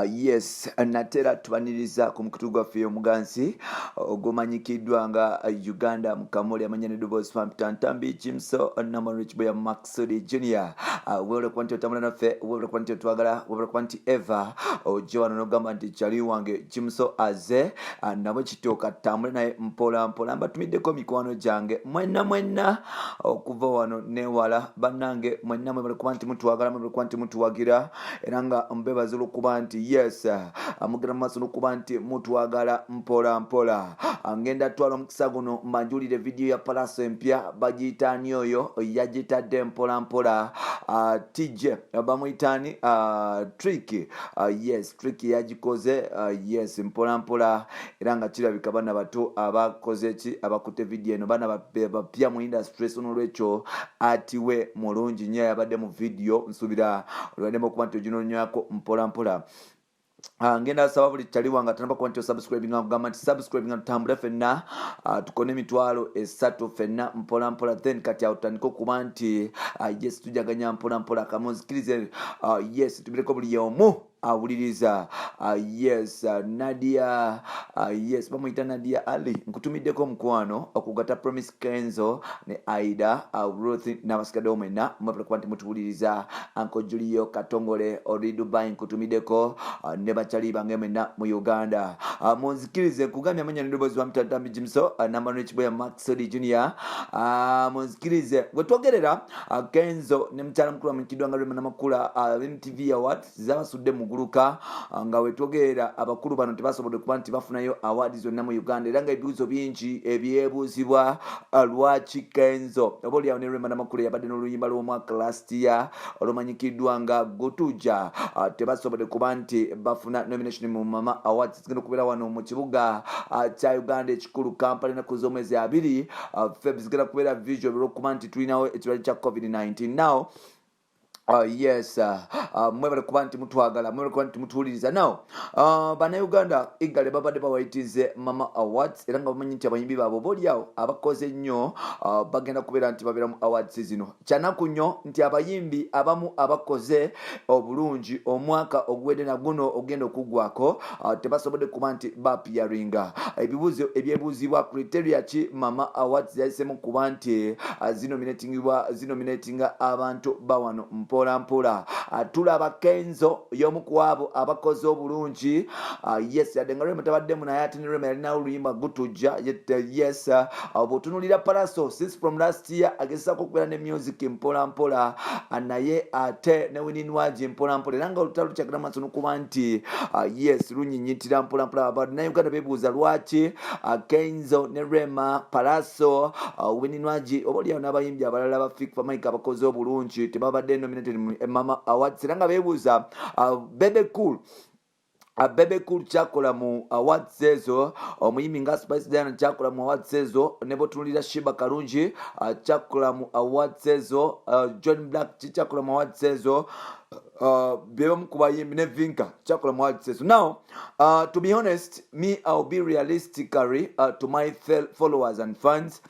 Yes, natera tubaniriza ku mukutu gwaffe omuganzi ogumanyikiddwa nga Uganda Mukamuli amanya n'eddoboozi Pampton Ntambi Jimso Namarich Boya Maxudi Junior. Webale kuba nti otambula naffe, webale kuba nti otwagala, webale kuba nti Eva ojja wano n'ogamba nti kyali wange Jimso aze nabo kitooka tutambule naye mpola mpola. Mbatumiddeko mikwano gyange mwenna okuva wano newala bannange mwenna mwebale kuba nti mutwagala, mwebale kuba nti mutuwagira era nga mbebaza olw'okuba nti yes amugenda mu maaso n'okuba nti mutwagala mpola mpola. Ngenda twala omukisa guno mbanjulire vidiyo ya Palaso empya bagiyitaani oyo yagitadde mpola mpola. TJ bamuyitaani Trick. Yes, Trick yagikoze yes mpola mpola era nga kirabika bana bato abakoze ki abakutte vidiyo eno bana bapya mu industry so n'olwekyo atiwe mulungi nnyo yabadde mu vidiyo nsuubira olwaddemu okuba nti oginonyako mpola mpola. Ngenda asaba buli kyali wanga tanaba kuba nti osubscribing akugamba nti subscribing tutambule ffenna tukone emitwalo 3 ffenna mpola mpola then kati awo tutandika okuba nti yes tujaganya mpola mpola kamunzikirize yes tubireko buli omu awuliriza. Yes Nadia yes bamuyita Nadia Ali nkutumiddeko omukwano okugata Promise Kenzo ne Aida Ruth n'abasigaddewo mwenna mwebale kuba nti mutuwuliriza. Uncle Julio Katongole oli Dubai nkutumiddeko ne bakyali bange mwenna mu Uganda. Munzikirize nkugambye amanya n'eddoboozi wa Ntambi Jimso Namarich Boya Maxudi Junior. Munzikirize gwe twogerera Kenzo ne mukyala mukulu amanyikiddwa nga Rema Namakula MTV Awards zabasudde mu guluka nga wetwogerera abakulu bano tebasobodde kuba nti bafunayo awards zonna mu Uganda era nga ebibuuzo bingi ebyebuuzibwa lwaki Kenzo oba oliawo ne Rema Namakula yabadde n'oluyimba lw'omwaka last year olumanyikiddwa nga Gutuja tebasobodde kuba nti bafuna nomination mu Mama Awards zigenda okubeera wano mu kibuga kya Uganda ekikulu Kampala ennaku z'omwezi 2 Feb zigenda kubeera visual olw'okuba nti tulinawo ekirwadde kya COVID-19 now. Yes mwebale kuba nti mutwagala, mwebale kuba nti mutuwuliriza. Now bannayuganda igale babadde bawaitize Mama Awards era nga bamanyi nti abayimbi baabo boolyawo abakoze nnyo bagenda kubeera nti babeera mu awards zino. Kyanaku nnyo nti abayimbi abamu abakoze obulungi omwaka oguwedde na guno ogenda okuggwako tebasobodde kuba nti bapiyaringa. Ebibuuzo ebyebuuzibwa criteria ki Mama Awards yayiseemu kuba nti zinominatinga abantu bawano mpola mpola. Tulaba Kenzo y'omu ku abo abakoze obulungi. Yes yadde nga Rema tabaddemu naye ate ne Rema yalinawo oluyimba Gutuja yes bw'otunuulira Palaso since from last year agezaako okubeera ne music mpola mpola naye ate ne Wininwaji mpola mpola era nga olutalo lukyagala maaso n'okuba nti yes lunyinyitira mpola mpola. Bannayuganda beebuuza lwaki Kenzo ne Rema Palaso Wininwaji oba oliawo n'abayimbi abalala ba Fik Famike abakoze obulungi tebabadde nominated mu Mama Awards era nga beebuuza Bebe Cool kyakola mu awards ezo, omuyimbi nga Spice Diana kyakola mu awards ezo, ne botunulira Shiba Karungi kyakola mu awards ezo, John Black kyakola mu awards ezo, bebe ku bayimbi ne Vinka kyakola mu awards ezo. Now to be honest, me I'll be realistically to my followers and fans.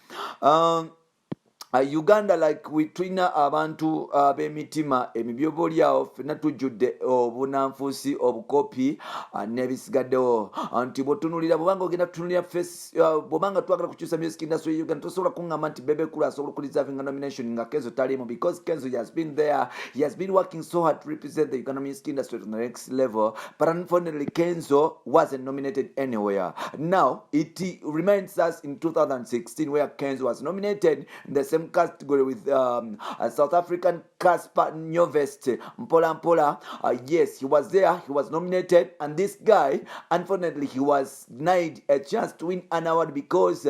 Uganda like we twina abantu b'emitima emibyobo lyawo ffenna tujjudde obunanfuusi obukopi n'ebisigaddewo nti bw'otunulira bw'obanga ogenda tutunulira face bw'obanga twagala kukyusa music industry ya Uganda tosobola kuŋŋamba nti Bebe Cool asobola okuliservinga nomination nga Kenzo talimu because Kenzo has been there, he has been working so hard to represent the Uganda music industry to the next level, but unfortunately Kenzo wasn't nominated anywhere. Now it reminds us in 2016 where Kenzo was nominated in the same category with South African Caspar Nyovest mpola mpola. Yes, he was there, he was nominated, and this guy unfortunately he was denied a chance to win an award because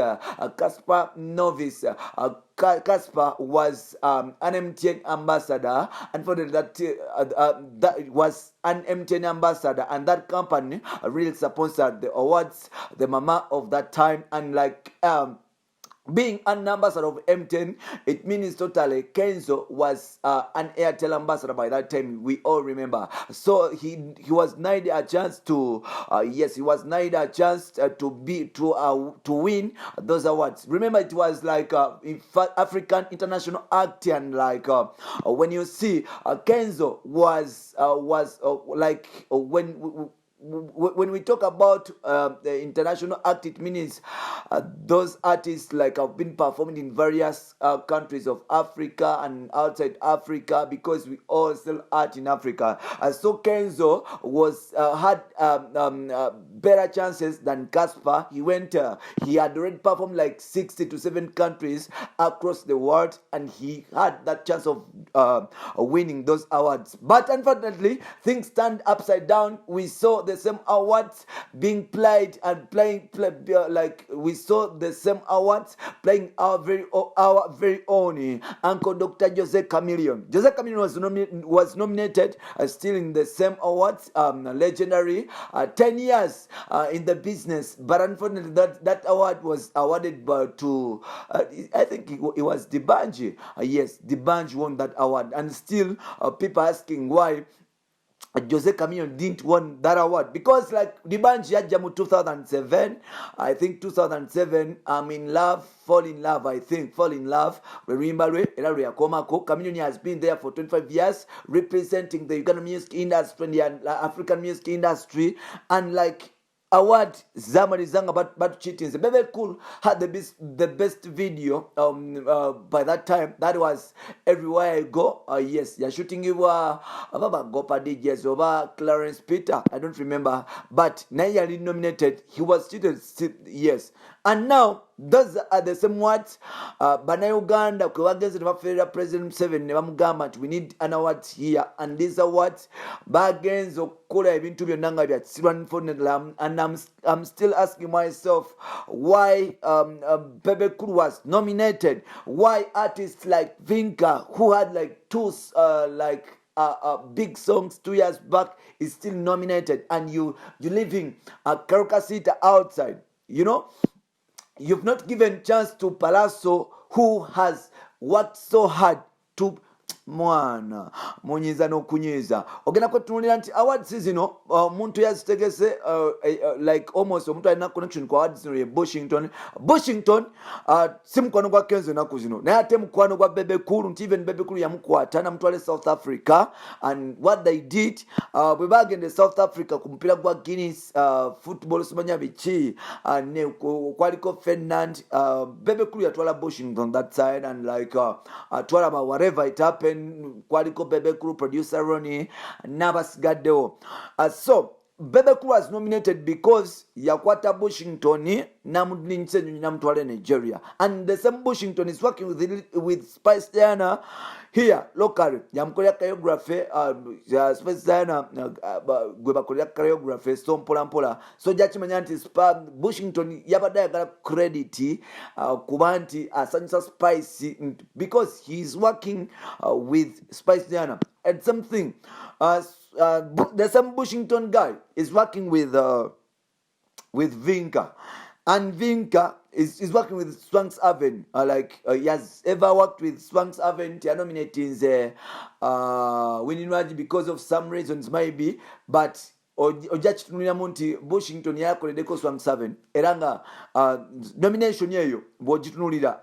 Caspar Novice Caspar was an MTN ambassador. Unfortunately that was an MTN ambassador, and that company really sponsored the awards, the Mama of that time, and like being an ambassador of M10, it means totally Kenzo was an Airtel ambassador by that time. We all remember. So he was denied a chance to he was denied a chance to win those awards. Remember, it was like African International Act, and like when you see Kenzo was like when we talk about the international act, it means those artists like have been performing in various countries of Africa and outside Africa, because we all sell art in Africa. So Kenzo was had better chances than Casper. He had already performed like 60 to 7 countries across the world, and he had that chance of winning those awards. But unfortunately, things turned upside down. We saw the same awards being played and like we saw the same awards playing our very own Uncle Dr. Jose Chameleone. Jose Chameleone was nominated still in the same awards, legendary 10 years in the business, but unfortunately that award was awarded to I think it was D'banj. Yes, D'banj won that award, and still people asking why Jose Chameleone didn't win that award, because like D'banj yajamu 2007, I think 2007, I'm in love, fall in love, remember Chameleone has been there for 25 years representing the Ugandan music industry and African music industry, and like award zamani zanga but cheating. Bebe Cool had the best video by that time. That was Everywhere I Go. Yes, they're shooting you Baba Gopa DJs over Clarence Peter. I don't remember, but Nayali nominated. He was cheated. Yes, and now those are the same words. Bana Uganda kwageze tebafera President Museveni ne bamugamba nti we need an award here, and these awards bagenze okukola ebintu byonna nga byatsirwa, and I'm still asking myself why Bebe Cool was nominated, why artists like Vinka, who had like two big songs 2 years back, is still nominated, and you living a Karukasita outside, you know. You've not given chance to Palazzo, who has worked so hard to mwana munyiza n'okunyiza. Ogenda kwetunulira nti awards zino omuntu yazitegese like almost omuntu alina connection ku awards zino ye Bushington si mukwano gwa Kenzo ennaku zino, naye ate mukwano gwa Bebe Cool, nti even Bebe Cool yamukwata namutwale South Africa, and what they did bwe bagende South Africa ku mupiira gwa Guinness football simanya biki ne kwaliko Ferdinand, Bebe Cool yatwala Bushington that side, and like atwala about whatever it happened, kwaliko Bebe Cool, producer Ronnie n'abasigaddewo. So Bebe Cool was nominated because yakwata Bushington namutwala Nigeria, and the same Bushington is working with Spice Diana here locally. Yamukolera choreography, Spice Diana gwe bakolera choreography so mpola so jakimanya nti Bushington yabadde ayagala credit kuba nti asanyusa Spice because he's working with Spice Diana, and something the same Bushington guy is working with Vinka, and Vinka is working with Swanks Aven. He has ever worked with Swanks Aven. He nominated Winnie Nwaji because of some reasons maybe, but ojja kitunuliramu nti Bushington yakoleddeko Swanks Aven era nga nomination eyo bw'ogitunulira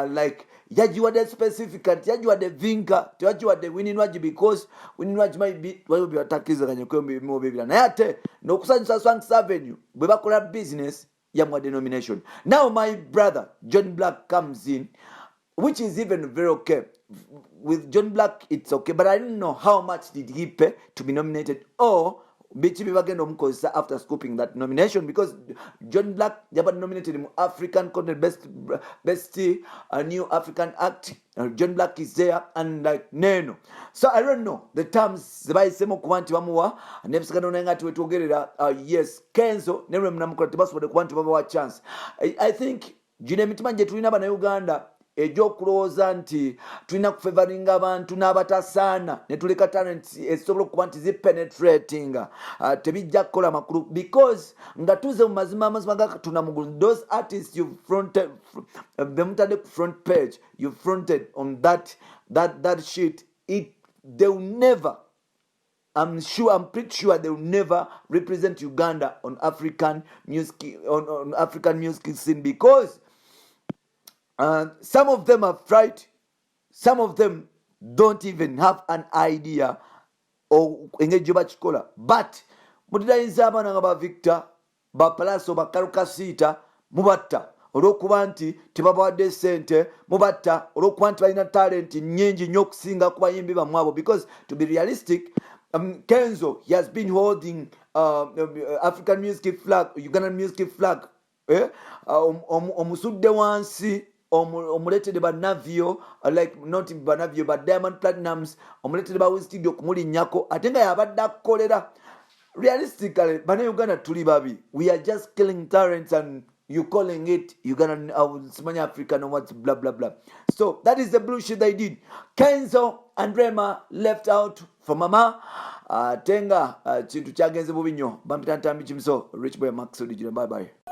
like yajiwadde specific kati yajiwadde Vinka, tewajiwadde Winnie Nwaji because Winnie Nwaji maybe waliwo byebatakkizaganya kwemu bibira, naye ate n'okusanyusa Swanks Avenue bwe bakola business yamuwadde nomination. Now my brother John Black comes in, which is even very okay. With John Black it's okay, but I don't know how much did he pay to be nominated, or biki bibagenda omukozesa after scooping that nomination, because John Black yabadde nominated in African content best new African act. John Black is there, and like neno, so I don't know the terms zebayisemu kuba nti bamuwa nebisigano naye nga tiwetwogerera yes Kenzo nerwe munamukola tebasobodde kuba nti babawa chance. I think gino emitima gye tulina bannayuganda egy'okulowooza nti tulina kufevaringa abantu n'abatasaana ne tuleka talent ezisobola okuba nti zipenetrating tebijja kukola makulu because nga tuze mu amazima ga katonda mugulu those artists you fronted bemutadde ku front page you fronted on that shit they will never I'm pretty sure they will never represent Uganda on African music on African music scene because some of them are fright, some of them don't even have an idea or engage bachikola. But mutidayinza abaana nga ba Victor, ba Palaso, ba Karukasita, mubatta olw'okuba nti tebabawadde ssente, mubatta olw'okuba nti balina talent nnyingi nnyo okusinga ku bayimbi bammwe abo because to be realistic Kenzo, he has been holding African music flag, Ugandan music flag. Omusudde wansi omuletede Banavio, like not Banavio but Diamond Platinums, omuletede ba Wizkid okumulinnyako ate nga yabadde akolera. Realistically, bana Uganda tuli babi. We are just killing talents and you calling it Ugandan Simanya African or what blah blah blah. So that is the bullshit they did. Kenzo and Rema left out for Mama. Tenga chintu kyagenze bubi nnyo. Bampita Ntambi Kimso, Rich Boy Max Original. Bye bye.